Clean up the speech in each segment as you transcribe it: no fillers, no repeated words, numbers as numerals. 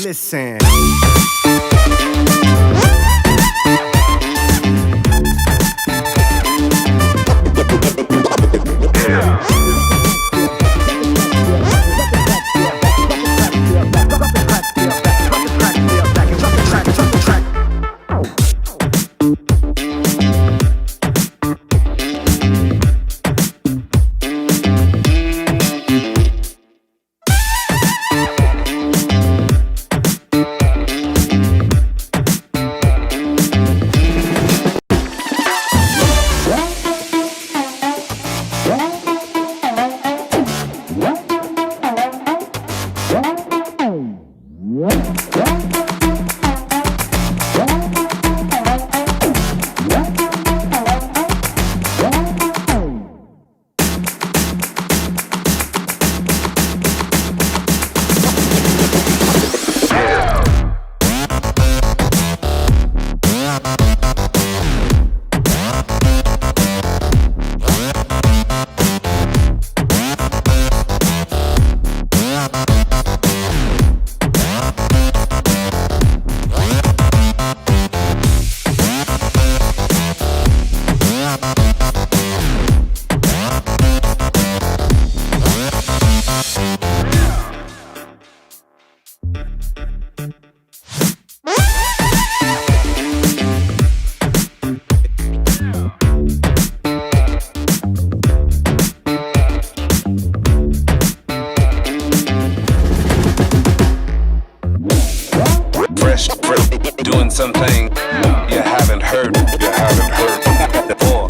Listen. Doing something you haven't heard before.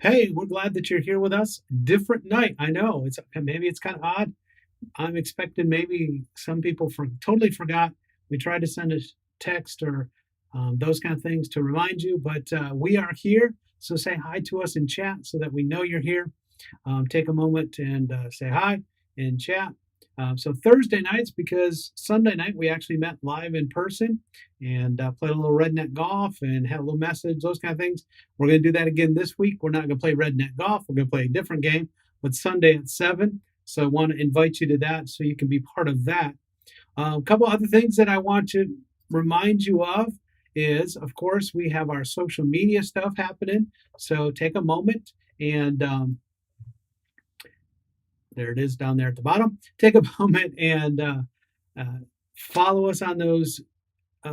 Hey, we're glad that you're here with us. Different night. I know it's kind of odd. I'm expecting maybe some people totally forgot. We tried to send a text or those kind of things to remind you, but we are here. So say hi to us in chat so that we know you're here. Take a moment and say hi in chat. So Thursday nights, because Sunday night we actually met live in person and played a little redneck golf and had a little message, those kind of things. We're going to do that again this week. We're not going to play redneck golf. We're going to play a different game, but Sunday at 7. So I want to invite you to that so you can be part of that. A couple other things that I want to remind you of is, of course, we have our social media stuff happening. So take a moment and there it is down there at the bottom. Take a moment and uh, follow us on those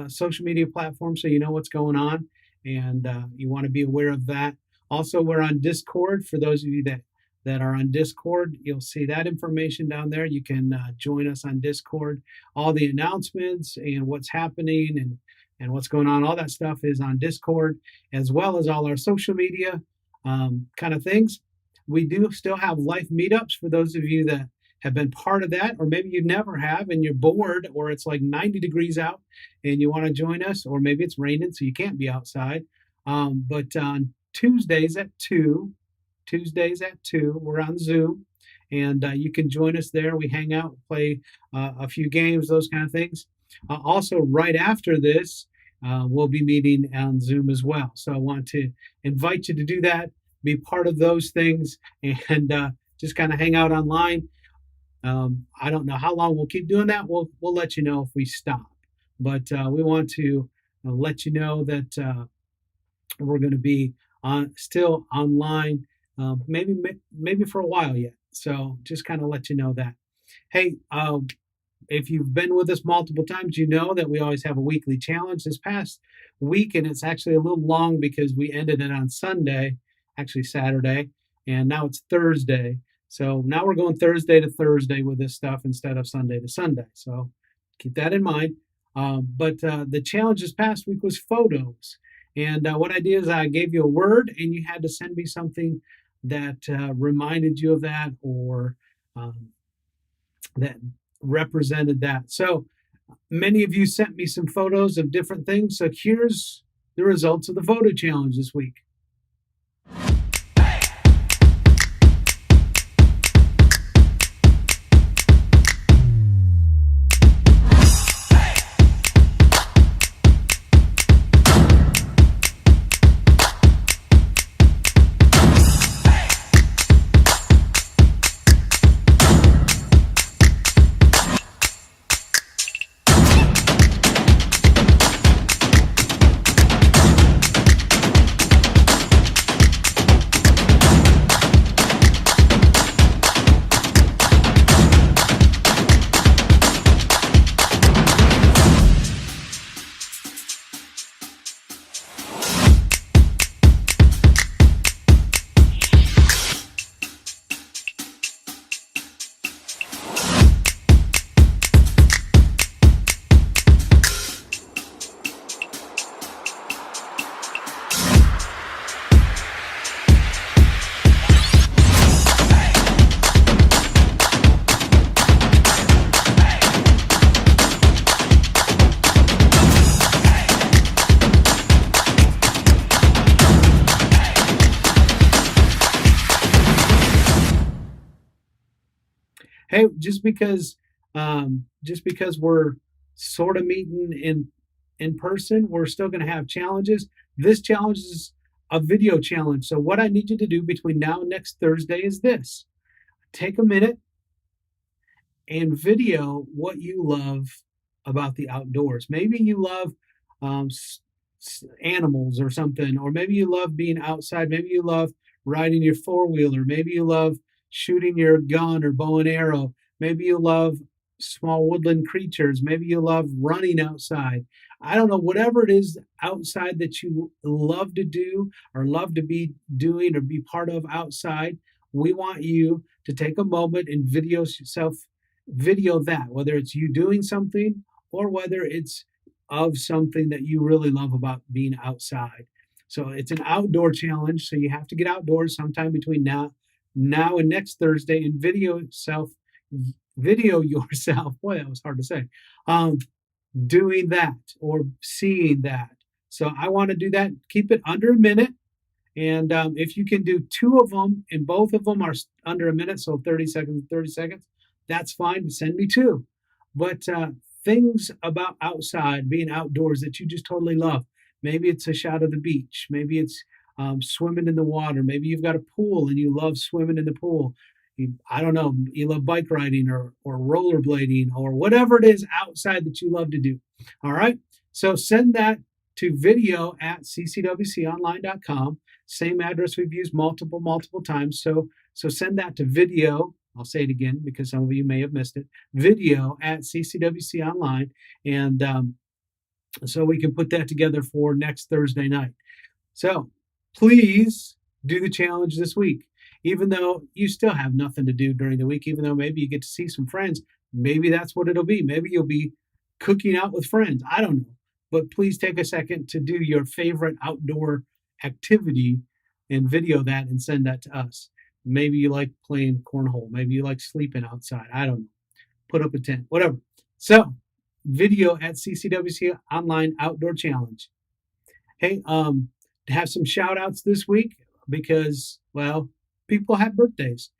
social media platforms so you know what's going on and you want to be aware of that. Also, we're on Discord. For those of you that are on Discord, you'll see that information down there. You can join us on Discord. All the announcements and what's happening and what's going on, all that stuff is on Discord, as well as all our social media kind of things. We do still have life meetups for those of you that have been part of that, or maybe you never have and you're bored, or it's like 90 degrees out and you want to join us, or maybe it's raining so you can't be outside. But on Tuesdays at 2, we're on Zoom and you can join us there. We hang out, play a few games, those kind of things. Also, right after this, we'll be meeting on Zoom as well. So I want to invite you to do that, be part of those things, and just kind of hang out online. I don't know how long we'll keep doing that. We'll let you know if we stop, but we want to let you know that we're going to be still online, maybe for a while yet. So just kind of let you know that. Hey, if you've been with us multiple times, you know that we always have a weekly challenge. This past week, and it's actually a little long because we ended it on Sunday, actually Saturday, and now it's Thursday. So now we're going Thursday to Thursday with this stuff instead of Sunday to Sunday. So keep that in mind. But the challenge this past week was photos. And what I did is I gave you a word, and you had to send me something that reminded you of that or that represented that. So many of you sent me some photos of different things. So here's the results of the photo challenge this week. Hey, just because we're sort of meeting in person, we're still going to have challenges. This challenge is a video challenge. So what I need you to do between now and next Thursday is this: take a minute and video what you love about the outdoors. Maybe you love um, animals or something, or maybe you love being outside. Maybe you love riding your four wheeler. Maybe you love shooting your gun or bow and arrow. Maybe you love small woodland creatures. Maybe you love running outside. I don't know, whatever it is outside that you love to do or love to be doing or be part of outside, we want you to take a moment and video that, whether it's you doing something or whether it's of something that you really love about being outside. So it's an outdoor challenge. So you have to get outdoors sometime between now and next Thursday and video yourself. Boy, that was hard to say. Um, Doing that or seeing that. So I want to do that. Keep it under a minute. And if you can do two of them and both of them are under a minute, so 30 seconds, that's fine. Send me two. But things about outside, being outdoors that you just totally love. Maybe it's a shot of the beach. Maybe it's swimming in the water. Maybe you've got a pool and you love swimming in the pool. I don't know, you love bike riding or rollerblading or whatever it is outside that you love to do. All right. So send that to video@ccwconline.com. Same address we've used multiple times. So send that to video. I'll say it again because some of you may have missed it. Video@ccwconline. And so we can put that together for next Thursday night. So please do the challenge this week. Even though you still have nothing to do during the week, even though maybe you get to see some friends, maybe that's what it'll be. Maybe you'll be cooking out with friends. I don't know. But please take a second to do your favorite outdoor activity and video that and send that to us. Maybe you like playing cornhole. Maybe you like sleeping outside. I don't know. Put up a tent, whatever. So, video@ccwc Online Outdoor Challenge. Hey, have some shout outs this week because, well, people have birthdays.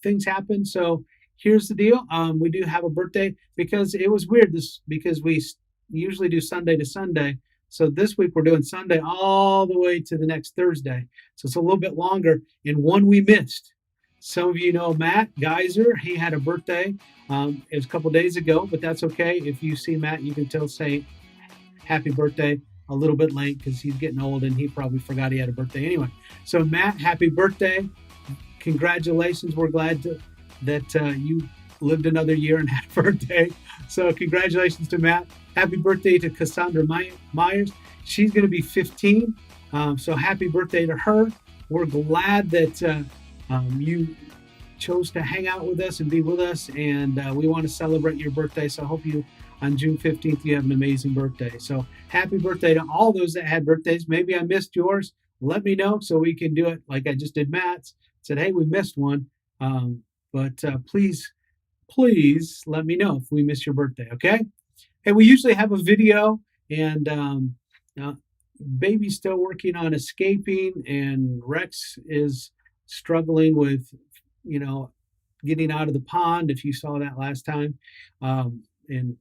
Things happen. So here's the deal. We do have a birthday because it was weird because we usually do Sunday to Sunday. So this week we're doing Sunday all the way to the next Thursday. So it's a little bit longer. And one we missed. Some of you know Matt Geyser. He had a birthday. It was a couple days ago, but that's okay. If you see Matt, you can say happy birthday a little bit late because he's getting old and he probably forgot he had a birthday anyway. So Matt, happy birthday. Congratulations. We're glad that you lived another year and had a birthday. So congratulations to Matt. Happy birthday to Cassandra Myers. She's going to be 15. So happy birthday to her. We're glad that you chose to hang out with us and be with us. And we want to celebrate your birthday. So I hope on June 15th, you have an amazing birthday. So happy birthday to all those that had birthdays. Maybe I missed yours. Let me know so we can do it like I just did Matt's. Said, hey, we missed one. But please let me know if we miss your birthday, okay? Hey, we usually have a video, and baby's still working on escaping, and Rex is struggling with, getting out of the pond, if you saw that last time, and,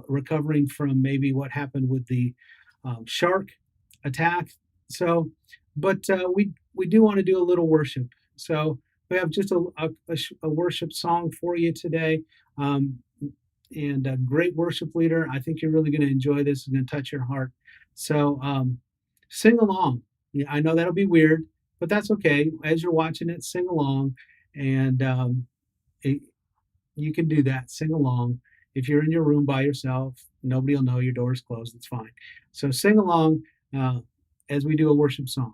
recovering from maybe what happened with the shark attack. So, but we do want to do a little worship. So we have just a worship song for you today, and a great worship leader. I think you're really going to enjoy this. It's going to touch your heart. So sing along. Yeah, I know that'll be weird, but that's okay. As you're watching it, sing along, and you can do that. Sing along. If you're in your room by yourself, nobody will know your door is closed. It's fine. So sing along as we do a worship song.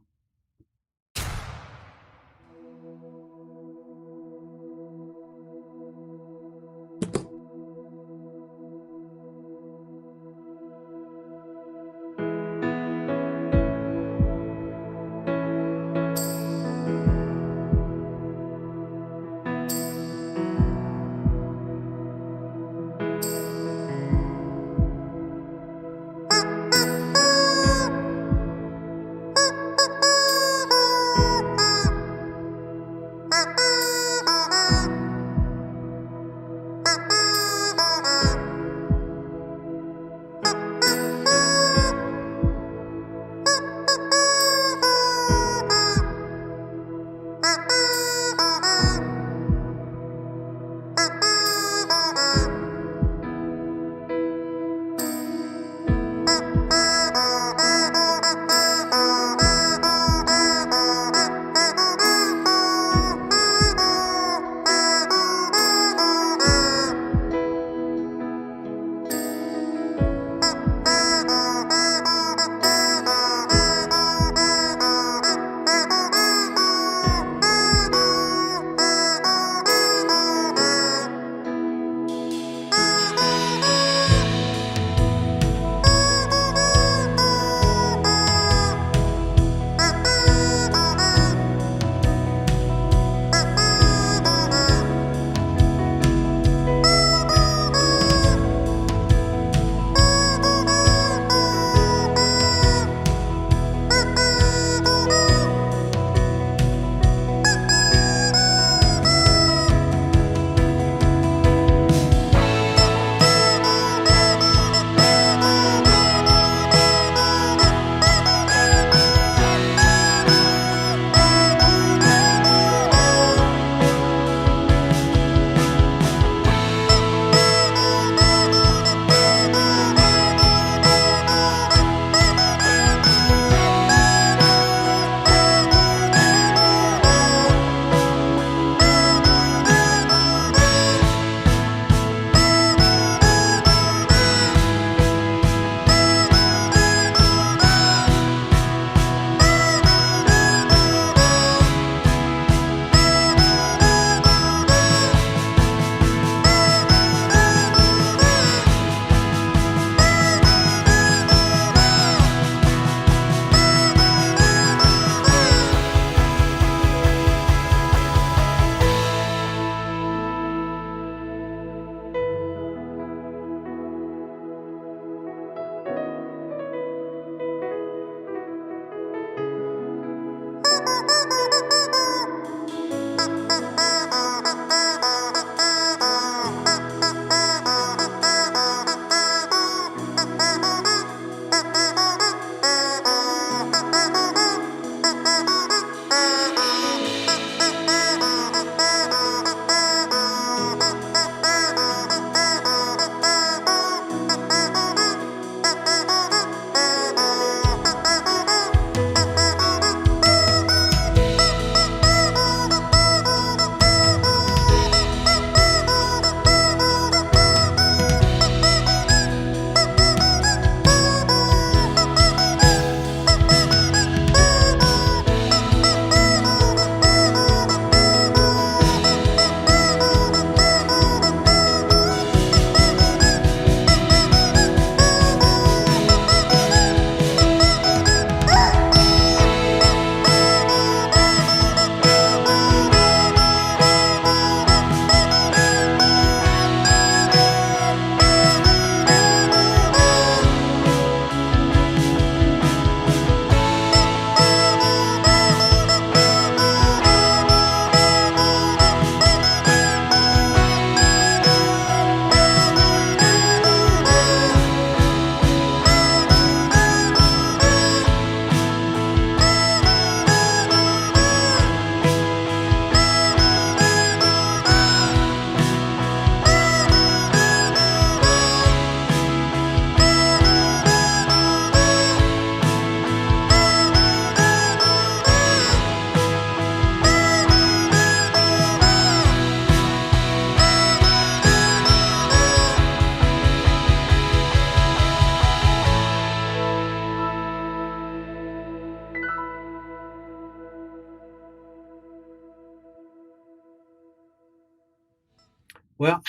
Well,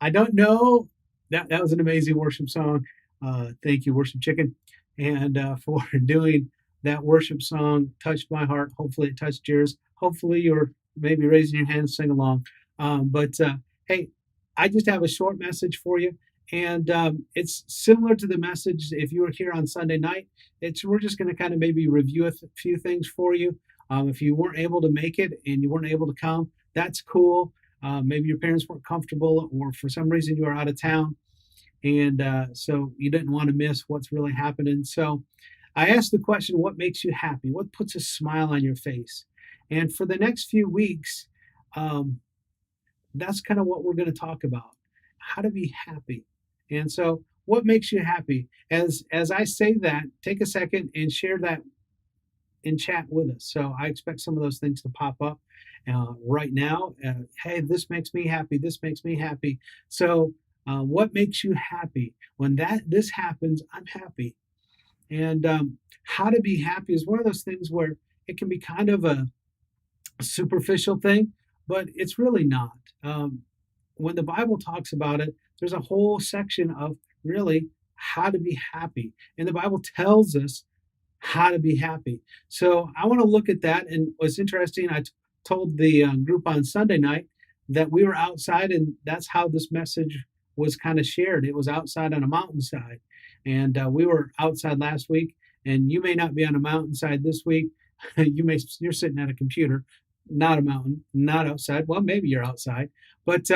I don't know. That was an amazing worship song. Thank you, Worship Chicken, and for doing that worship song. Touched my heart. Hopefully, it touched yours. Hopefully, you're maybe raising your hand, sing along. But hey, I just have a short message for you, and it's similar to the message if you were here on Sunday night. It's we're just going to kind of maybe review a few things for you. If you weren't able to make it and you weren't able to come, that's cool. Maybe your parents weren't comfortable, or for some reason you were out of town, and so you didn't want to miss what's really happening. So I asked the question, what makes you happy? What puts a smile on your face? And for the next few weeks, um, that's kind of what we're going to talk about, how to be happy. And so what makes you happy? As I say that, take a second and share that in chat with us. So I expect some of those things to pop up right now. Hey, this makes me happy. This makes me happy. So, what makes you happy? When this happens, I'm happy. And how to be happy is one of those things where it can be kind of a superficial thing, but it's really not. When the Bible talks about it, there's a whole section of really how to be happy, and the Bible tells us how to be happy. So I want to look at that. And what's interesting, I told the group on Sunday night that we were outside, and that's how this message was kind of shared. It was outside on a mountainside, and we were outside last week. And you may not be on a mountainside this week. You're sitting at a computer, not a mountain, not outside. Well, maybe you're outside, but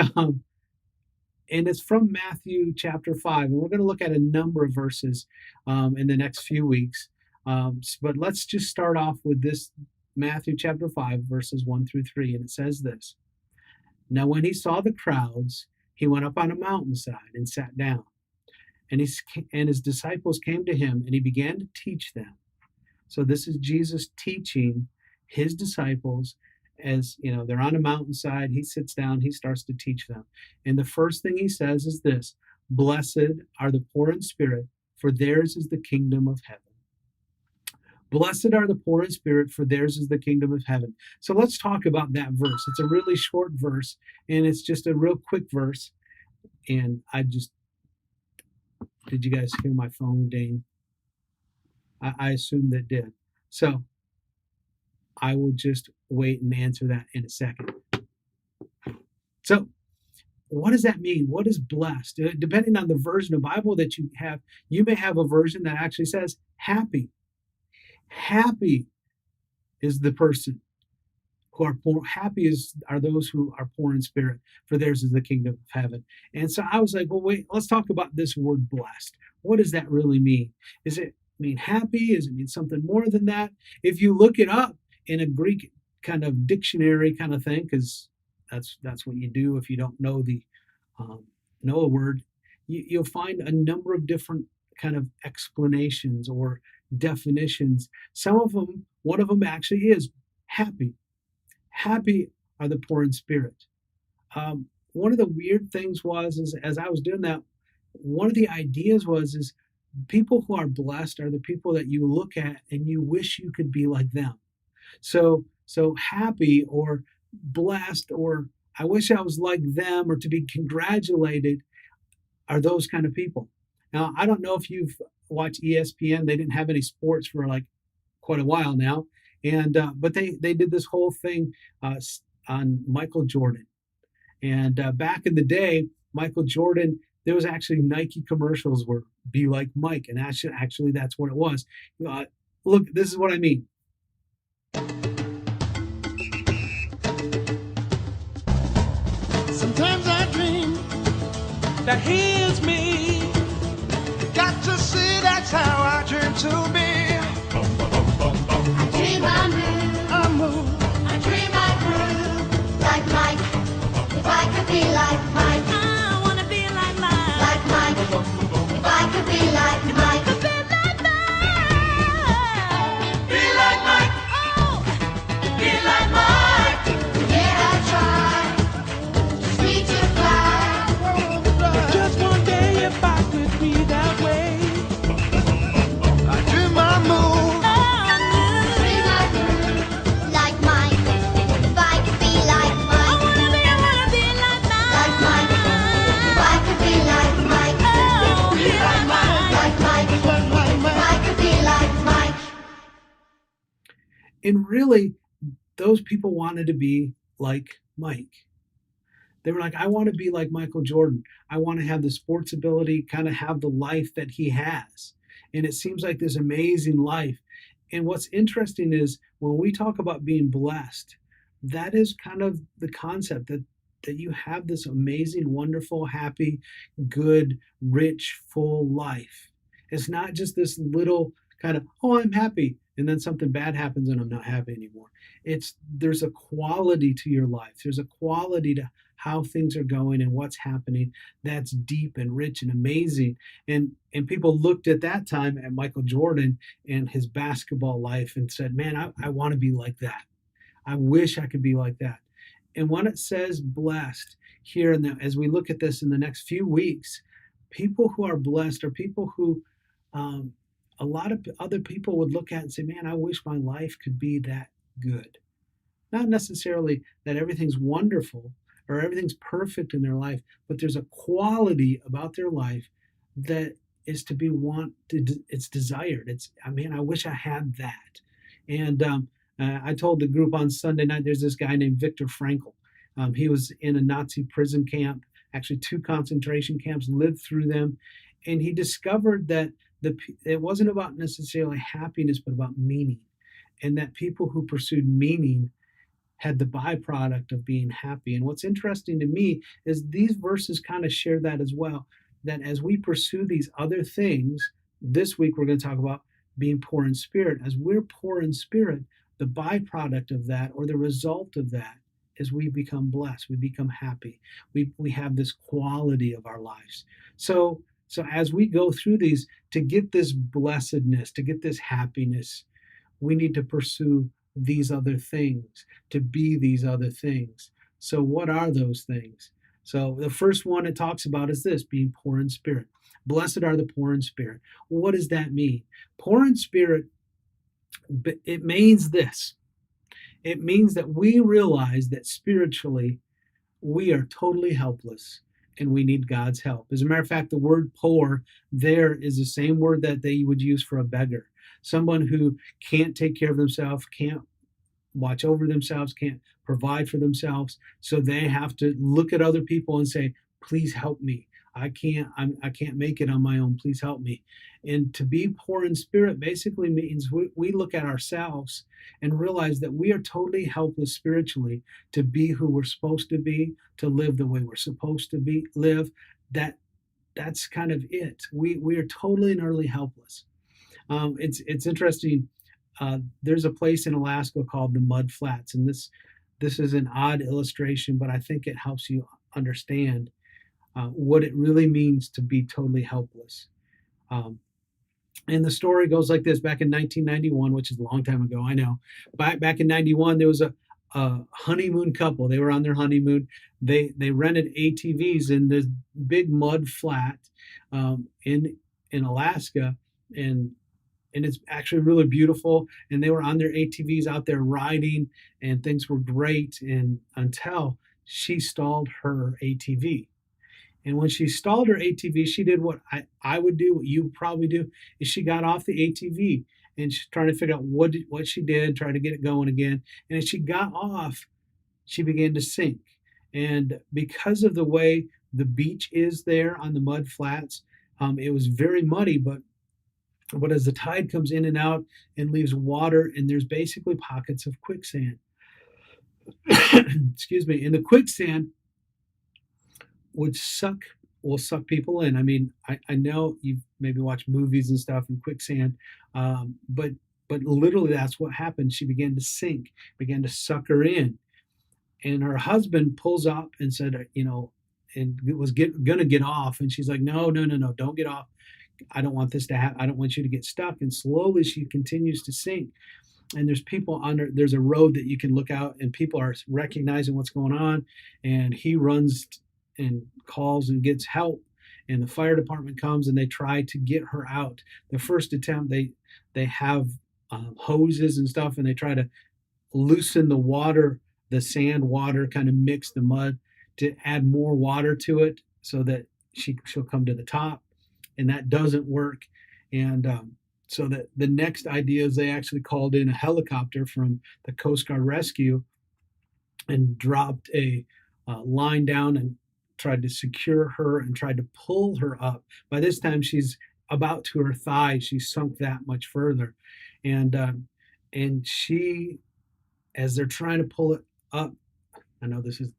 and it's from Matthew chapter 5, and we're going to look at a number of verses in the next few weeks. But let's just start off with this Matthew chapter 5, verses 1 through 3. And it says this: Now, when he saw the crowds, he went up on a mountainside and sat down. And his disciples came to him, and he began to teach them. So this is Jesus teaching his disciples. As you know, they're on a mountainside. He sits down, he starts to teach them. And the first thing he says is this: Blessed are the poor in spirit, for theirs is the kingdom of heaven. Blessed are the poor in spirit, for theirs is the kingdom of heaven. So let's talk about that verse. It's a really short verse, and it's just a real quick verse. And did you guys hear my phone ding? I assume that did. So I will just wait and answer that in a second. So what does that mean? What is blessed? Depending on the version of Bible that you have, you may have a version that actually says happy. Happy is the person who are poor. Happy are those who are poor in spirit, for theirs is the kingdom of heaven. And so I was like, well, wait, let's talk about this word blessed. What does that really mean? Is it mean happy? Does it mean something more than that? If you look it up in a Greek kind of dictionary kind of thing, because that's what you do if you don't know the um, know a word. You'll find a number of different kind of explanations or definitions. Some of them, one of them actually is happy. Happy are the poor in spirit. One of the weird things was, is as I was doing that, one of the ideas was, is people who are blessed are the people that you look at and you wish you could be like them. So happy or blessed or I wish I was like them or to be congratulated are those kind of people. Now, I don't know if you've watched ESPN. They didn't have any sports for like quite a while now, and but they did this whole thing on Michael Jordan. And back in the day, Michael Jordan, there was actually Nike commercials where "Be like Mike," and actually that's what it was. Look, this is what I mean. Sometimes I dream that here's me. Got to see that's how I dream to be. I dream I move, I move, I dream I groove, like Mike, if I could be like Mike. I wanna be like Mike. Like Mike, if I could be like Mike. be like Mike, Oh, be like Mike. yeah, I try, just need to fly. Just one day if I could be that way. I dream I move, Dream I groove, like Mike, if I could be like Mike. I wanna be like Mike. Like Mike, if I could be like Mike. be like Mike, Like Mike, like Mike, if I could be like Mike. And really, those people wanted to be like Mike. They were like, I want to be like Michael Jordan. I want to have the sports ability, kind of have the life that he has. And it seems like this amazing life. And what's interesting is when we talk about being blessed, that is kind of the concept that you have this amazing, wonderful, happy, good, rich, full life. It's not just this little kind of, oh, I'm happy, and then something bad happens and I'm not happy anymore. It's there's a quality to your life. There's a quality to how things are going and what's happening that's deep and rich and amazing. And people looked at that time at Michael Jordan and his basketball life and said, man, I want to be like that. I wish I could be like that. And when it says blessed here, as we look at this in the next few weeks, people who are blessed are people who a lot of other people would look at and say, man, I wish my life could be that good. Not necessarily that everything's wonderful or everything's perfect in their life, but there's a quality about their life that is to be wanted, it's desired. I mean, I wish I had that. And I told the group on Sunday night, there's this guy named Viktor Frankl. He was in a Nazi prison camp, actually 2 concentration camps, lived through them. And he discovered that it wasn't about necessarily happiness, but about meaning. And that people who pursued meaning had the byproduct of being happy. And what's interesting to me is these verses kind of share that as well, that as we pursue these other things, this week we're going to talk about being poor in spirit. As we're poor in spirit, the byproduct of that or the result of that is we become blessed, we become happy, we have this quality of our lives. So as we go through these, to get this blessedness, to get this happiness, we need to pursue these other things, to be these other things. So what are those things? So the first one it talks about is this, being poor in spirit. Blessed are the poor in spirit. What does that mean? Poor in spirit, it means this. It means that we realize that spiritually we are totally helpless and we need God's help. As a matter of fact, the word poor there is the same word that they would use for a beggar. Someone who can't take care of themselves, can't watch over themselves, can't provide for themselves. So they have to look at other people and say, please help me. I can't make it on my own. Please help me. And to be poor in spirit basically means we look at ourselves and realize that we are totally helpless spiritually to be who we're supposed to be, to live the way we're supposed to live. That's kind of it. We are totally and utterly helpless. It's interesting. there's a place in Alaska called the Mud Flats, and this is an odd illustration, but I think it helps you understand what it really means to be totally helpless. Um, and the story goes like this: back in 1991, which is a long time ago, I know. Back in '91, there was a honeymoon couple. They were on their honeymoon. They rented ATVs in this big mud flat in Alaska, and it's actually really beautiful. And they were on their ATVs out there riding, and things were great. And until she stalled her ATV. And when she stalled her ATV, she did what I would do, what you probably do, is she got off the ATV and she's trying to figure out what she did, try to get it going again. And as she got off, she began to sink. And because of the way the beach is there on the mud flats, it was very muddy, but as the tide comes in and out and leaves water, and there's basically pockets of quicksand. Excuse me. And the quicksand will suck people in. I mean, I know you've maybe watched movies and stuff in quicksand, but literally that's what happened. She began to sink, began to suck her in, and her husband pulls up and said, and was gonna get off, and she's like, no, don't get off. I don't want this to happen. I don't want you to get stuck. And slowly she continues to sink. And there's people there's a road that you can look out, and people are recognizing what's going on. And he runs and calls and gets help, and the fire department comes and they try to get her out. The first attempt, they have hoses and stuff, and they try to loosen the water, the sand water, kind of mix the mud to add more water to it so that she'll come to the top, and that doesn't work. And so that the next idea is they actually called in a helicopter from the Coast Guard Rescue and dropped a line down and tried to secure her and tried to pull her up. By this time, she's about to her thighs. She's sunk that much further. And she, as they're trying to pull it up, I know this is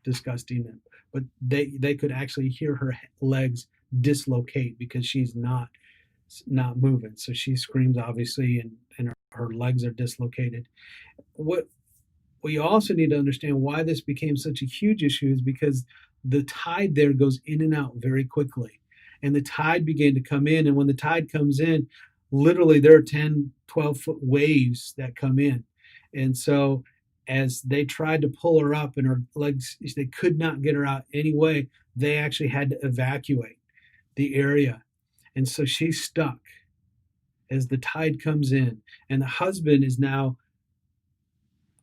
disgusting, but they could actually hear her legs dislocate because she's not moving. So she screams, obviously, and her legs are dislocated. What we also need to understand why this became such a huge issue is because the tide there goes in and out very quickly. And the tide began to come in. And when the tide comes in, literally there are 10, 12-foot waves that come in. And so as they tried to pull her up and her legs, they could not get her out anyway. They actually had to evacuate the area. And so she's stuck as the tide comes in. And the husband is now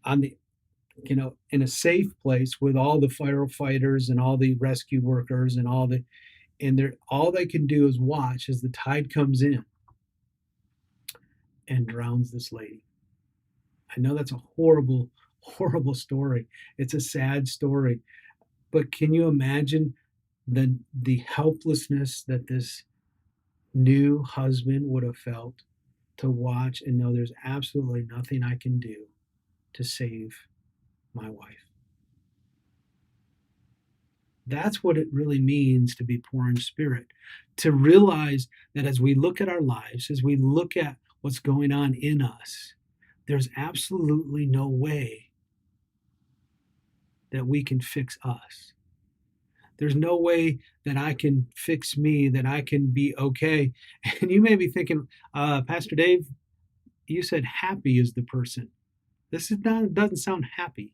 on the in a safe place with all the firefighters and all the rescue workers and all they can do is watch as the tide comes in and drowns this lady. I know that's a horrible, horrible story. It's a sad story, but can you imagine the helplessness that this new husband would have felt to watch and know there's absolutely nothing I can do to save my wife? That's what it really means to be poor in spirit, to realize that as we look at our lives, as we look at what's going on in us, there's absolutely no way that we can fix us. There's no way that I can fix me, that I can be okay. And you may be thinking, Pastor Dave, you said happy is the person. This doesn't sound happy.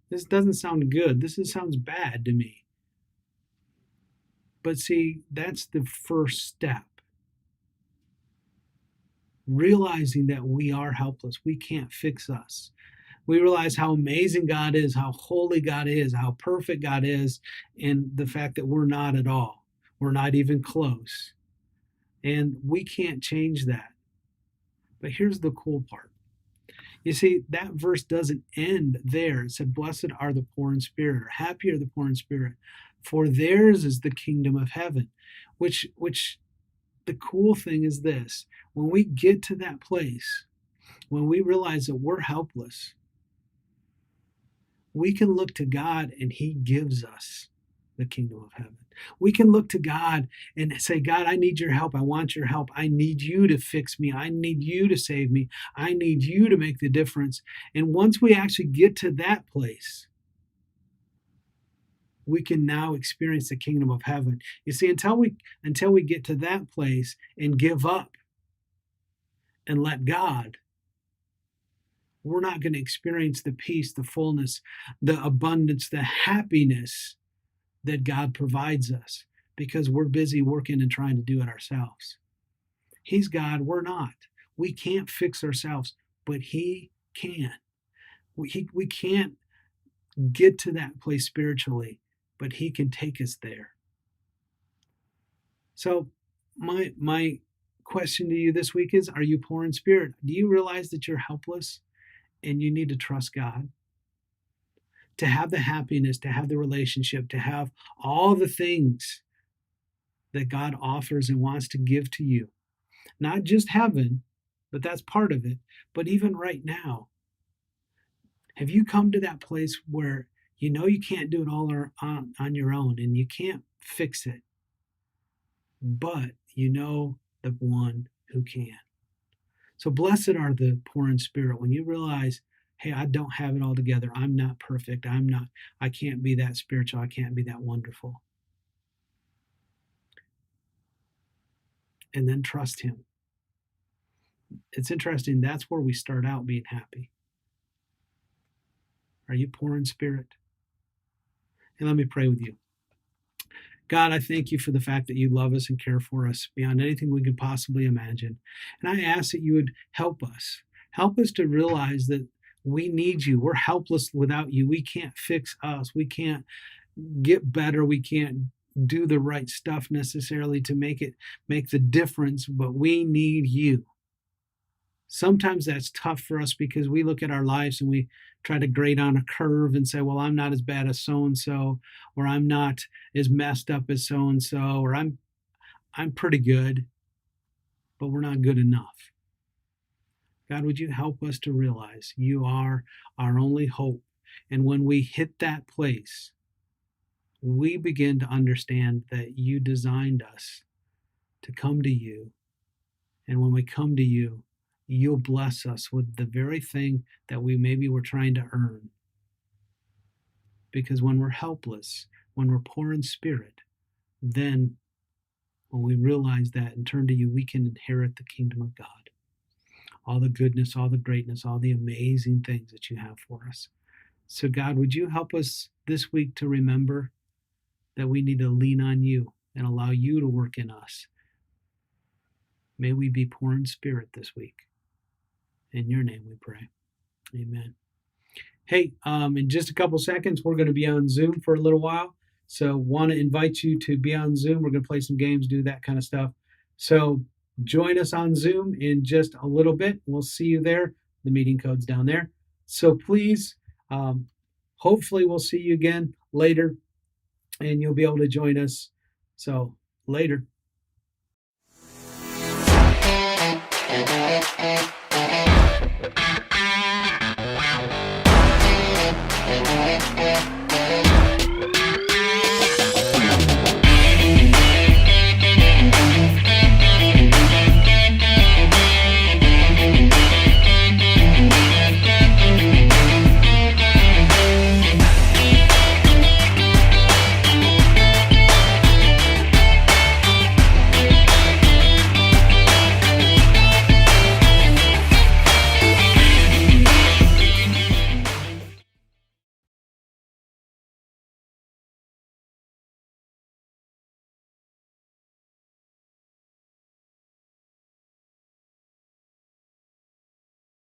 This doesn't sound good. Sounds bad to me. But see, that's the first step. Realizing that we are helpless. We can't fix us. We realize how amazing God is, how holy God is, how perfect God is, and the fact that we're not at all. We're not even close. And we can't change that. But here's the cool part. You see, that verse doesn't end there. It said, blessed are the poor in spirit, or happy are the poor in spirit, for theirs is the kingdom of heaven. Which the cool thing is this. When we get to that place, when we realize that we're helpless, we can look to God and He gives us the kingdom of heaven. We can look to God and say, God, I need your help. I want your help. I need you to fix me. I need you to save me. I need you to make the difference. And once we actually get to that place, we can now experience the kingdom of heaven. You see, until we get to that place and give up and let God, we're not going to experience the peace, the fullness, the abundance, the happiness that God provides us, because we're busy working and trying to do it ourselves. He's God, we're not. We can't fix ourselves, but He can. We can't get to that place spiritually, but He can take us there. So my question to you this week is, are you poor in spirit? Do you realize that you're helpless and you need to trust God? To have the happiness, to have the relationship, to have all the things that God offers and wants to give to you. Not just heaven, but that's part of it. But even right now, have you come to that place where you know you can't do it all on your own and you can't fix it, but you know the one who can? So blessed are the poor in spirit when you realize, hey, I don't have it all together. I'm not perfect. I can't be that spiritual. I can't be that wonderful. And then trust Him. It's interesting. That's where we start out being happy. Are you poor in spirit? And let me pray with you. God, I thank you for the fact that you love us and care for us beyond anything we could possibly imagine. And I ask that you would help us. Help us to realize that we need you. We're helpless without you. We can't fix us. We can't get better. We can't do the right stuff necessarily to make the difference, but we need you. Sometimes that's tough for us because we look at our lives and we try to grade on a curve and say, well, I'm not as bad as so-and-so, or I'm not as messed up as so-and-so, or I'm pretty good, but we're not good enough. God, would you help us to realize you are our only hope? And when we hit that place, we begin to understand that you designed us to come to you. And when we come to you, you'll bless us with the very thing that we maybe were trying to earn. Because when we're helpless, when we're poor in spirit, then when we realize that and turn to you, we can inherit the kingdom of God. All the goodness, all the greatness, all the amazing things that you have for us. So God, would you help us this week to remember that we need to lean on you and allow you to work in us. May we be poor in spirit this week. In your name we pray. Amen. Hey, in just a couple seconds, we're going to be on Zoom for a little while. So want to invite you to be on Zoom. We're going to play some games, do that kind of stuff. So join us on Zoom in just a little bit. We'll see you there. The meeting code's down there. So please, hopefully we'll see you again later and you'll be able to join us. So later.